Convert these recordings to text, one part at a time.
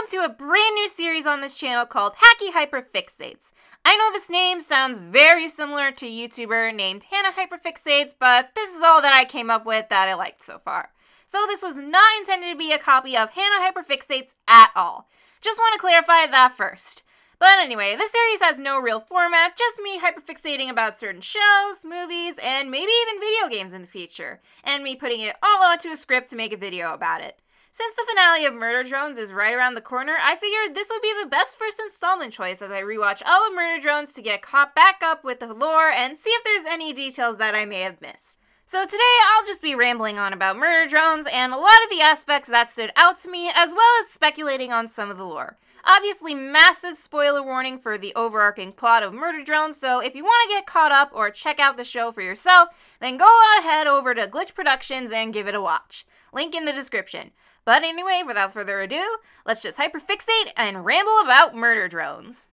welcome to a brand new series on this channel called Hackie Hyperfixates. I know this name sounds very similar to a YouTuber named Hannah Hyperfixates, but this is all that I came up with that I liked so far. So this was not intended to be a copy of Hannah Hyperfixates at all. Just want to clarify that first. But anyway, this series has no real format, just me hyperfixating about certain shows, movies, and maybe even video games in the future, and me putting it all onto a script to make a video about it. Since the finale of Murder Drones is right around the corner, I figured this would be the best first installment choice as I rewatch all of Murder Drones to get caught back up with the lore and see if there's any details that I may have missed. So today I'll just be rambling on about Murder Drones and a lot of the aspects that stood out to me, as well as speculating on some of the lore. Obviously, massive spoiler warning for the overarching plot of Murder Drones, so if you want to get caught up or check out the show for yourself, then go ahead over to Glitch Productions and give it a watch. Link in the description. But anyway, without further ado, let's just hyperfixate and ramble about Murder Drones.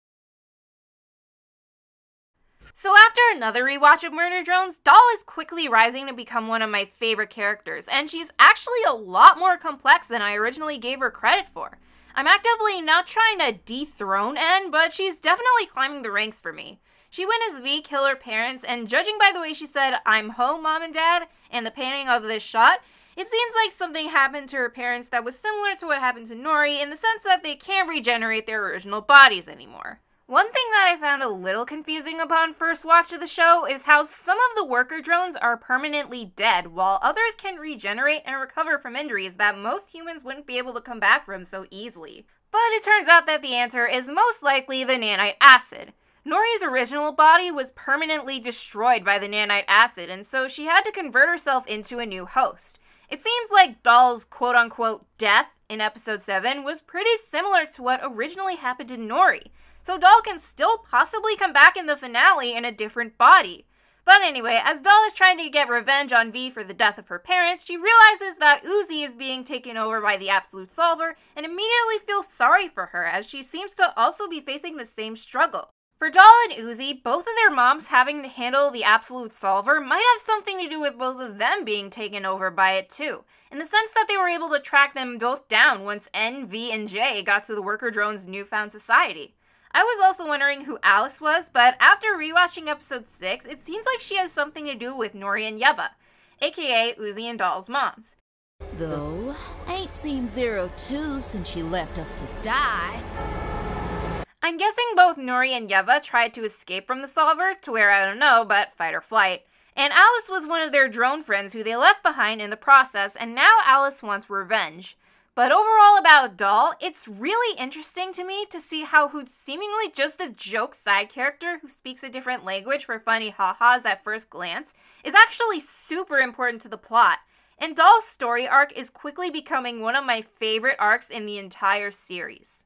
So after another rewatch of Murder Drones, Doll is quickly rising to become one of my favorite characters, and she's actually a lot more complex than I originally gave her credit for. I'm actively not trying to dethrone N, but she's definitely climbing the ranks for me. She witnessed V kill her parents, and judging by the way she said, "I'm home, Mom and Dad," and the panning of this shot, it seems like something happened to her parents that was similar to what happened to Nori in the sense that they can't regenerate their original bodies anymore. One thing that I found a little confusing upon first watch of the show is how some of the worker drones are permanently dead, while others can regenerate and recover from injuries that most humans wouldn't be able to come back from so easily. But it turns out that the answer is most likely the nanite acid. Nori's original body was permanently destroyed by the nanite acid, and so she had to convert herself into a new host. It seems like Doll's quote-unquote death in episode 7 was pretty similar to what originally happened to Nori, so Doll can still possibly come back in the finale in a different body. But anyway, as Doll is trying to get revenge on V for the death of her parents, she realizes that Uzi is being taken over by the Absolute Solver and immediately feels sorry for her as she seems to also be facing the same struggle. For Doll and Uzi, both of their moms having to handle the Absolute Solver might have something to do with both of them being taken over by it too, in the sense that they were able to track them both down once N, V, and J got to the worker drone's newfound society. I was also wondering who Alice was, but after rewatching episode 6, it seems like she has something to do with Nori and Yeva, aka Uzi and Doll's moms. Though, ain't seen 02 since she left us to die. I'm guessing both Nori and Yeva tried to escape from the Solver, to where I don't know, but fight or flight. And Alice was one of their drone friends who they left behind in the process, and now Alice wants revenge. But overall about Doll, it's really interesting to me to see how who's seemingly just a joke side character who speaks a different language for funny ha-has at first glance is actually super important to the plot. And Doll's story arc is quickly becoming one of my favorite arcs in the entire series.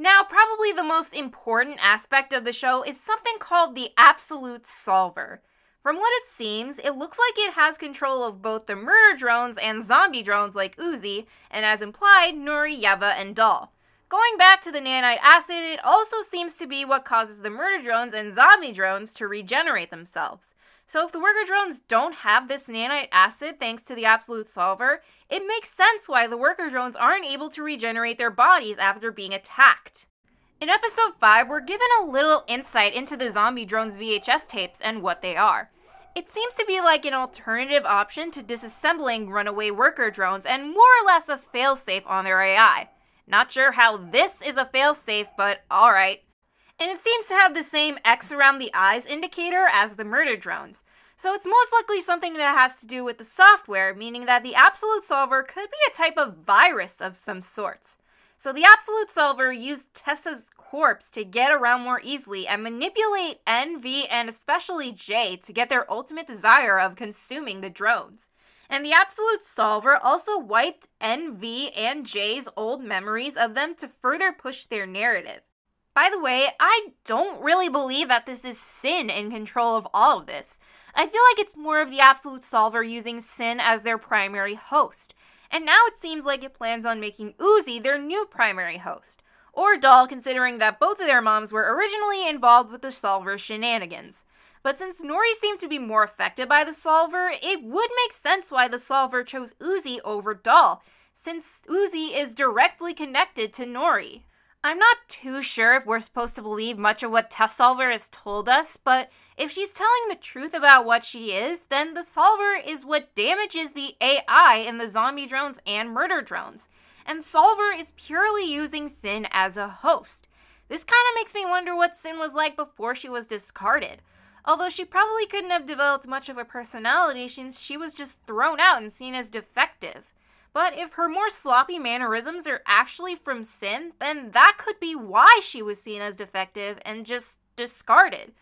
Now, probably the most important aspect of the show is something called the Absolute Solver. From what it seems, it looks like it has control of both the murder drones and zombie drones like Uzi, and as implied, Nori, Yeva, and Doll. Going back to the nanite acid, it also seems to be what causes the murder drones and zombie drones to regenerate themselves. So if the worker drones don't have this nanite acid thanks to the Absolute Solver, it makes sense why the worker drones aren't able to regenerate their bodies after being attacked. In episode 5, we're given a little insight into the zombie drones VHS tapes and what they are. It seems to be like an alternative option to disassembling runaway worker drones and more or less a failsafe on their AI. Not sure how this is a failsafe, but alright. And it seems to have the same X around the eyes indicator as the murder drones. So it's most likely something that has to do with the software, meaning that the Absolute Solver could be a type of virus of some sorts. So the Absolute Solver used Tessa's corpse to get around more easily and manipulate N, V, and especially J to get their ultimate desire of consuming the drones. And the Absolute Solver also wiped N, V, and J's old memories of them to further push their narrative. By the way, I don't really believe that this is Sin in control of all of this. I feel like it's more of the Absolute Solver using Sin as their primary host. And now it seems like it plans on making Uzi their new primary host. Or Doll, considering that both of their moms were originally involved with the Solver's shenanigans. But since Nori seemed to be more affected by the Solver, it would make sense why the Solver chose Uzi over Doll, since Uzi is directly connected to Nori. I'm not too sure if we're supposed to believe much of what Test Solver has told us, but if she's telling the truth about what she is, then the Solver is what damages the AI in the zombie drones and murder drones, and Solver is purely using Sin as a host. This kind of makes me wonder what Sin was like before she was discarded, although she probably couldn't have developed much of a personality since she was just thrown out and seen as defective. But if her more sloppy mannerisms are actually from Sin, then that could be why she was seen as defective and just discarded,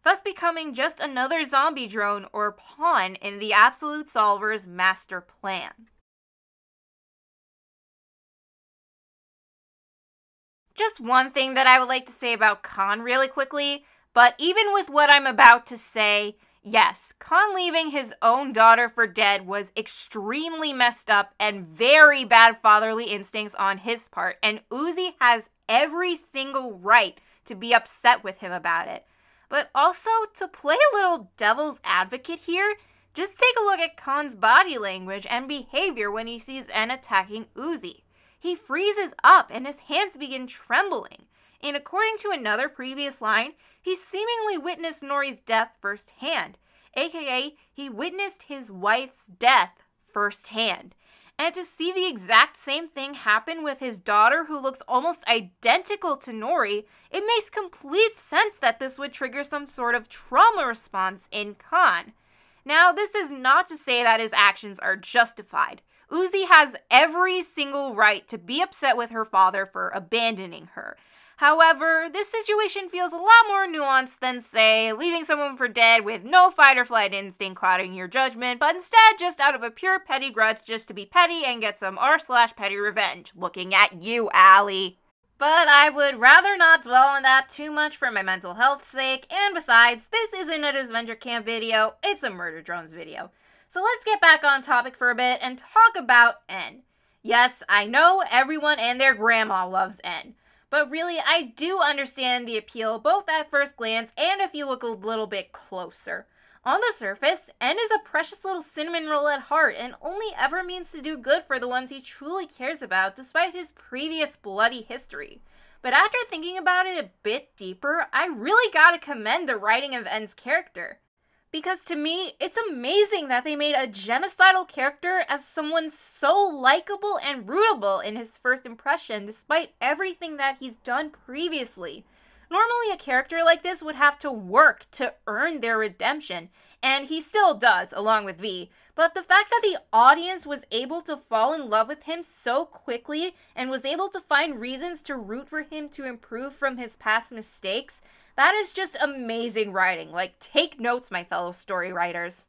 thus becoming just another zombie drone or pawn in the Absolute Solver's master plan. Just one thing that I would like to say about Khan really quickly, but even with what I'm about to say, yes, Khan leaving his own daughter for dead was extremely messed up and very bad fatherly instincts on his part, and Uzi has every single right to be upset with him about it. But also, to play a little devil's advocate here, just take a look at Khan's body language and behavior when he sees En attacking Uzi. He freezes up and his hands begin trembling. And according to another previous line, he seemingly witnessed Nori's death firsthand, aka he witnessed his wife's death firsthand. And to see the exact same thing happen with his daughter who looks almost identical to Nori, it makes complete sense that this would trigger some sort of trauma response in Khan. Now, this is not to say that his actions are justified. Uzi has every single right to be upset with her father for abandoning her. However, this situation feels a lot more nuanced than, say, leaving someone for dead with no fight or flight instinct clouding your judgment, but instead just out of a pure petty grudge just to be petty and get some r/petty revenge. Looking at you, Allie. But I would rather not dwell on that too much for my mental health's sake, and besides, this isn't a Adventure Camp video, it's a Murder Drones video. So let's get back on topic for a bit and talk about En. Yes, I know everyone and their grandma loves En, but really I do understand the appeal both at first glance and if you look a little bit closer. On the surface, En is a precious little cinnamon roll at heart and only ever means to do good for the ones he truly cares about despite his previous bloody history. But after thinking about it a bit deeper, I really gotta commend the writing of En's character. Because to me, it's amazing that they made a genocidal character as someone so likable and rootable in his first impression despite everything that he's done previously. Normally a character like this would have to work to earn their redemption, and he still does, along with V, but the fact that the audience was able to fall in love with him so quickly and was able to find reasons to root for him to improve from his past mistakes, that is just amazing writing. Like, take notes, my fellow story writers.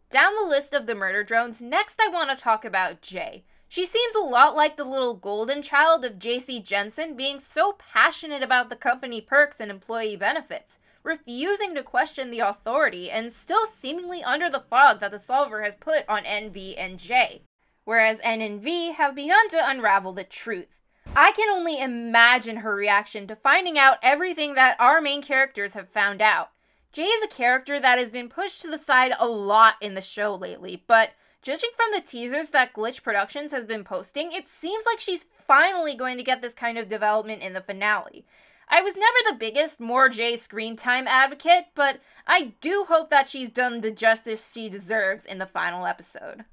Down the list of the murder drones, next I want to talk about Jay. She seems a lot like the little golden child of JC Jensen, being so passionate about the company perks and employee benefits, refusing to question the authority, and still seemingly under the fog that the Solver has put on N, V, and J. Whereas N and V have begun to unravel the truth. I can only imagine her reaction to finding out everything that our main characters have found out. Jay is a character that has been pushed to the side a lot in the show lately, but judging from the teasers that Glitch Productions has been posting, it seems like she's finally going to get this kind of development in the finale. I was never the biggest more Jay screen time advocate, but I do hope that she's done the justice she deserves in the final episode.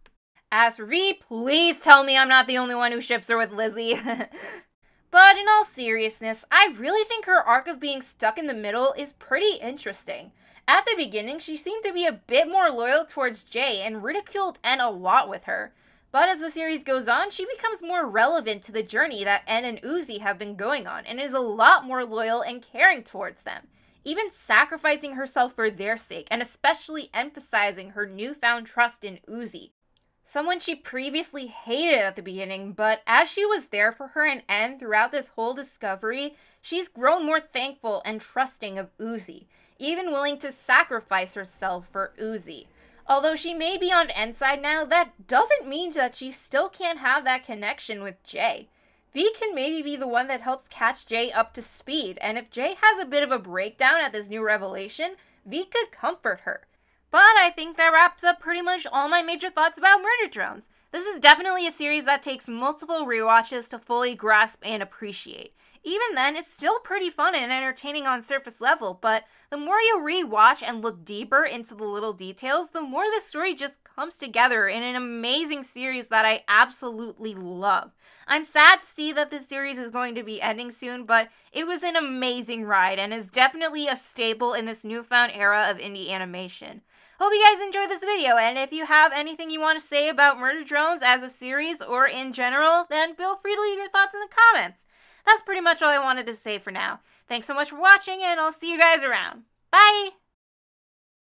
As for V, please tell me I'm not the only one who ships her with Lizzie. But in all seriousness, I really think her arc of being stuck in the middle is pretty interesting. At the beginning, she seemed to be a bit more loyal towards Jay and ridiculed En a lot with her. But as the series goes on, she becomes more relevant to the journey that En and Uzi have been going on and is a lot more loyal and caring towards them, even sacrificing herself for their sake and especially emphasizing her newfound trust in Uzi. Someone she previously hated at the beginning, but as she was there for her and En throughout this whole discovery, she's grown more thankful and trusting of Uzi, even willing to sacrifice herself for Uzi. Although she may be on En's side now, that doesn't mean that she still can't have that connection with Jay. V can maybe be the one that helps catch Jay up to speed, and if Jay has a bit of a breakdown at this new revelation, V could comfort her. But I think that wraps up pretty much all my major thoughts about Murder Drones. This is definitely a series that takes multiple rewatches to fully grasp and appreciate. Even then, it's still pretty fun and entertaining on surface level, but the more you rewatch and look deeper into the little details, the more the story just comes together in an amazing series that I absolutely love. I'm sad to see that this series is going to be ending soon, but it was an amazing ride and is definitely a staple in this newfound era of indie animation. Hope you guys enjoyed this video, and if you have anything you want to say about Murder Drones as a series or in general, then feel free to leave your thoughts in the comments. That's pretty much all I wanted to say for now. Thanks so much for watching, and I'll see you guys around. Bye!